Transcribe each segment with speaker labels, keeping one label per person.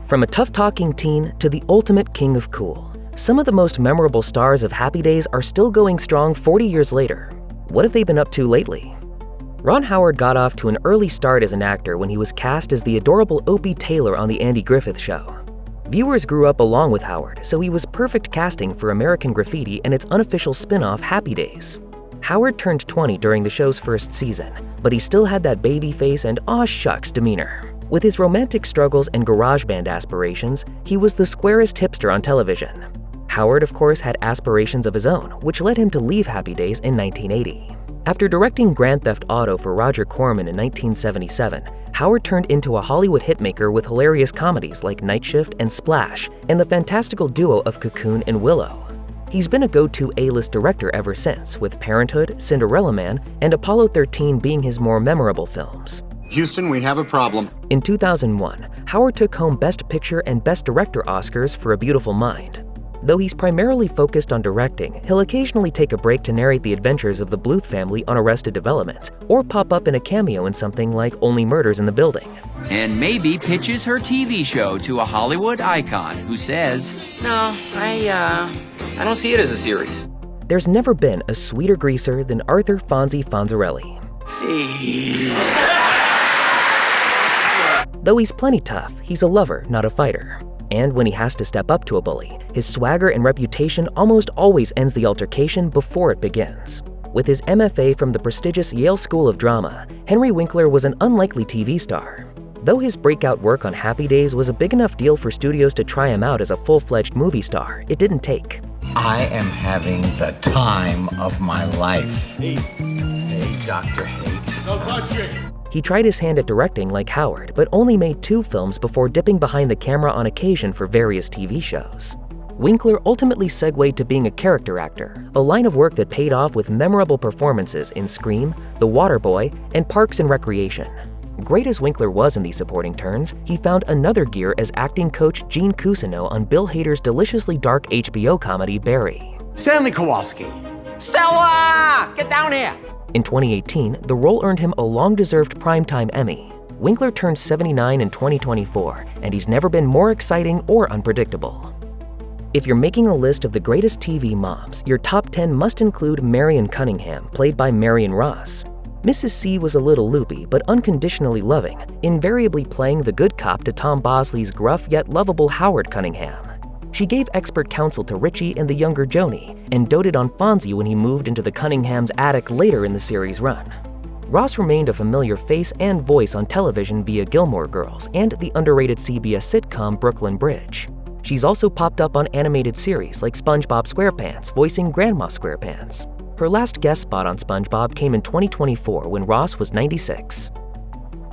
Speaker 1: From a tough-talking teen to the ultimate king of cool, some of the most memorable stars of Happy Days are still going strong 40 years later. What have they been up to lately? Ron Howard got off to an early start as an actor when he was cast as the adorable Opie Taylor on The Andy Griffith Show. Viewers grew up along with Howard, so he was perfect casting for American Graffiti and its unofficial spin-off Happy Days. Howard turned 20 during the show's first season, but he still had that baby face and aw shucks demeanor. With his romantic struggles and garage band aspirations, he was the squarest hipster on television. Howard, of course, had aspirations of his own, which led him to leave Happy Days in 1980. After directing Grand Theft Auto for Roger Corman in 1977, Howard turned into a Hollywood hitmaker with hilarious comedies like Night Shift and Splash, and the fantastical duo of Cocoon and Willow. He's been a go-to A-list director ever since, with Parenthood, Cinderella Man, and Apollo 13 being his more memorable films.
Speaker 2: Houston, we have a problem.
Speaker 1: In 2001, Howard took home Best Picture and Best Director Oscars for A Beautiful Mind. Though he's primarily focused on directing, he'll occasionally take a break to narrate the adventures of the Bluth family on Arrested Development, or pop up in a cameo in something like Only Murders in the Building.
Speaker 3: And maybe pitches her TV show to a Hollywood icon who says,
Speaker 4: "No, I don't see it as a series."
Speaker 1: There's never been a sweeter greaser than Arthur Fonzie Fonzarelli. Though he's plenty tough, he's a lover, not a fighter. And when he has to step up to a bully, his swagger and reputation almost always ends the altercation before it begins. With his MFA from the prestigious Yale School of Drama, Henry Winkler was an unlikely TV star. Though his breakout work on Happy Days was a big enough deal for studios to try him out as a full-fledged movie star, it didn't take.
Speaker 5: I am having the time of my life. Hey, Dr. Hate.
Speaker 6: No touching.
Speaker 1: He tried his hand at directing like Howard, but only made 2 films before dipping behind the camera on occasion for various TV shows. Winkler ultimately segued to being a character actor, a line of work that paid off with memorable performances in Scream, The Waterboy, and Parks and Recreation. Great as Winkler was in these supporting turns, he found another gear as acting coach Gene Cousineau on Bill Hader's deliciously dark HBO comedy Barry.
Speaker 7: Stanley Kowalski. Stella! Get down here!
Speaker 1: In 2018, the role earned him a long-deserved Primetime Emmy. Winkler turned 79 in 2024, and he's never been more exciting or unpredictable. If you're making a list of the greatest TV moms, your top 10 must include Marion Cunningham, played by Marion Ross. Mrs. C was a little loopy, but unconditionally loving, invariably playing the good cop to Tom Bosley's gruff yet lovable Howard Cunningham. She gave expert counsel to Richie and the younger Joni, and doted on Fonzie when he moved into the Cunningham's attic later in the series' run. Ross remained a familiar face and voice on television via Gilmore Girls and the underrated CBS sitcom Brooklyn Bridge. She's also popped up on animated series like SpongeBob SquarePants, voicing Grandma SquarePants. Her last guest spot on SpongeBob came in 2024 when Ross was 96.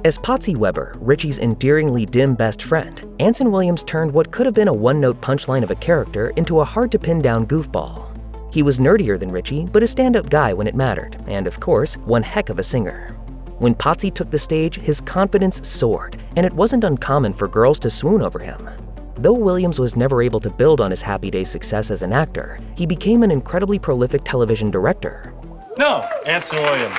Speaker 1: As Patsy Weber, Richie's endearingly dim best friend, Anson Williams turned what could have been a one-note punchline of a character into a hard-to-pin-down goofball. He was nerdier than Richie, but a stand-up guy when it mattered, and of course, one heck of a singer. When Patsy took the stage, his confidence soared, and it wasn't uncommon for girls to swoon over him. Though Williams was never able to build on his Happy Days success as an actor, he became an incredibly prolific television director.
Speaker 6: No, Anson Williams.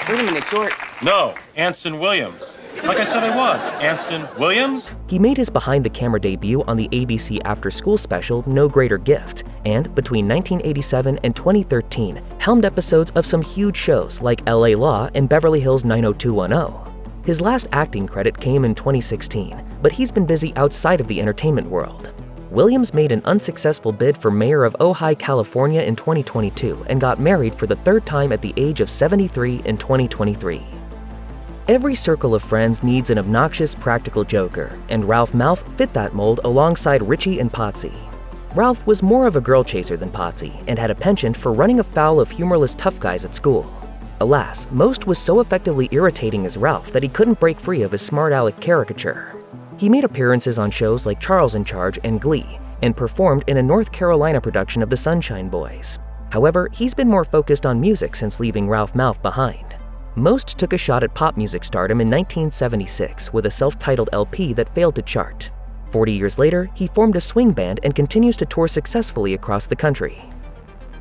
Speaker 4: Wait a minute, George.
Speaker 6: No, Anson Williams. Like I said I was, Anson Williams.
Speaker 1: He made his behind-the-camera debut on the ABC after-school special No Greater Gift, and between 1987 and 2013, helmed episodes of some huge shows like LA Law and Beverly Hills 90210. His last acting credit came in 2016, but he's been busy outside of the entertainment world. Williams made an unsuccessful bid for mayor of Ojai, California in 2022 and got married for the 3rd time at the age of 73 in 2023. Every circle of friends needs an obnoxious practical joker, and Ralph Malph fit that mold alongside Richie and Patsy. Ralph was more of a girl chaser than Patsy and had a penchant for running afoul of humorless tough guys at school. Alas, Most was so effectively irritating as Ralph that he couldn't break free of his smart aleck caricature. He made appearances on shows like Charles in Charge and Glee, and performed in a North Carolina production of The Sunshine Boys. However, he's been more focused on music since leaving Ralph Malph behind. Most took a shot at pop music stardom in 1976 with a self-titled LP that failed to chart. 40 years later, he formed a swing band and continues to tour successfully across the country.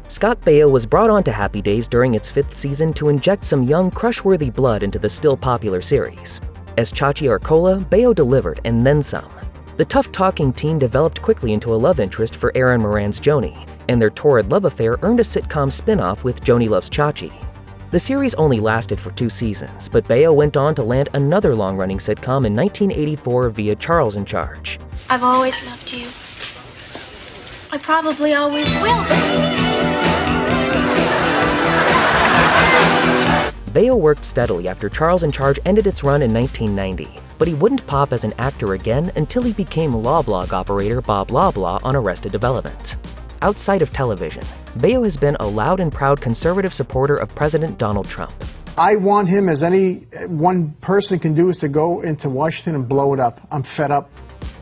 Speaker 1: Scott Baio was brought on to Happy Days during its 5th season to inject some young, crush-worthy blood into the still popular series. As Chachi Arcola, Baio delivered and then some. The tough-talking teen developed quickly into a love interest for Aaron Moran's Joni, and their torrid love affair earned a sitcom spin-off with Joni Loves Chachi. The series only lasted for 2 seasons, but Baio went on to land another long-running sitcom in 1984 via Charles in Charge.
Speaker 8: I've always loved you. I probably always will.
Speaker 1: Baio worked steadily after Charles in Charge ended its run in 1990, but he wouldn't pop as an actor again until he became law blog operator Bob Loblaw on Arrested Development. Outside of television, Baio has been a loud and proud conservative supporter of President Donald Trump.
Speaker 9: I want him, as any one person can do, is to go into Washington and blow it up. I'm fed up.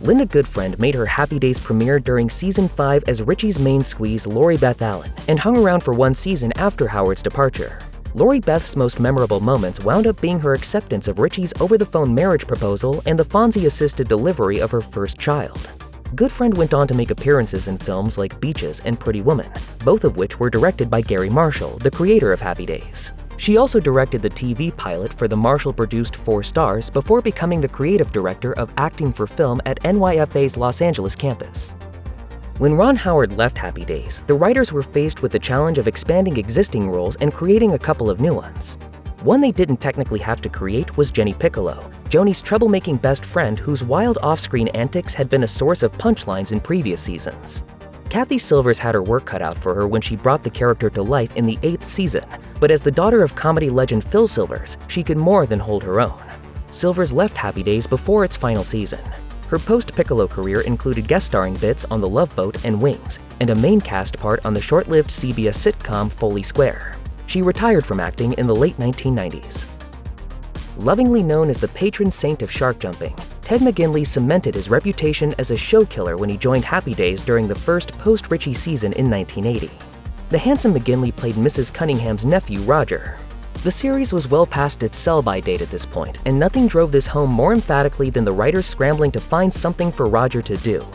Speaker 1: Lynda Goodfriend made her Happy Days premiere during Season 5 as Richie's main squeeze Lori Beth Allen, and hung around for 1 season after Howard's departure. Lori Beth's most memorable moments wound up being her acceptance of Richie's over-the-phone marriage proposal and the Fonzie-assisted delivery of her first child. Goodfriend went on to make appearances in films like Beaches and Pretty Woman, both of which were directed by Gary Marshall, the creator of Happy Days. She also directed the TV pilot for the Marshall-produced 4 Stars before becoming the creative director of acting for film at NYFA's Los Angeles campus. When Ron Howard left Happy Days, the writers were faced with the challenge of expanding existing roles and creating a couple of new ones. One they didn't technically have to create was Jenny Piccolo, Joni's troublemaking best friend whose wild off-screen antics had been a source of punchlines in previous seasons. Cathy Silvers had her work cut out for her when she brought the character to life in the 8th season, but as the daughter of comedy legend Phil Silvers, she could more than hold her own. Silvers left Happy Days before its final season. Her post-Piccolo career included guest starring bits on The Love Boat and Wings, and a main cast part on the short-lived CBS sitcom Foley Square. She retired from acting in the late 1990s. Lovingly known as the patron saint of shark jumping, Ted McGinley cemented his reputation as a show killer when he joined Happy Days during the first post-Richie season in 1980. The handsome McGinley played Mrs. Cunningham's nephew, Roger. The series was well past its sell-by date at this point, and nothing drove this home more emphatically than the writers scrambling to find something for Roger to do.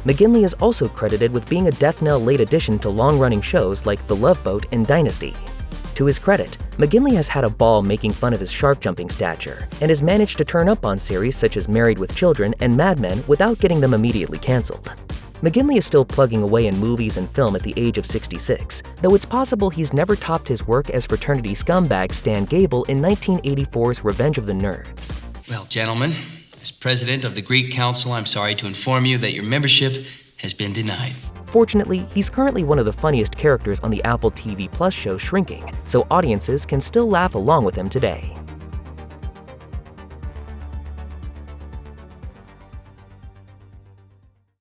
Speaker 1: McGinley is also credited with being a death knell late addition to long-running shows like The Love Boat and Dynasty. To his credit, McGinley has had a ball making fun of his shark-jumping stature, and has managed to turn up on series such as Married with Children and Mad Men without getting them immediately canceled. McGinley is still plugging away in movies and film at the age of 66, though it's possible he's never topped his work as fraternity scumbag Stan Gable in 1984's Revenge of the Nerds.
Speaker 10: Well, gentlemen, as president of the Greek Council, I'm sorry to inform you that your membership has been denied.
Speaker 1: Fortunately, he's currently one of the funniest characters on the Apple TV Plus show Shrinking, so audiences can still laugh along with him today.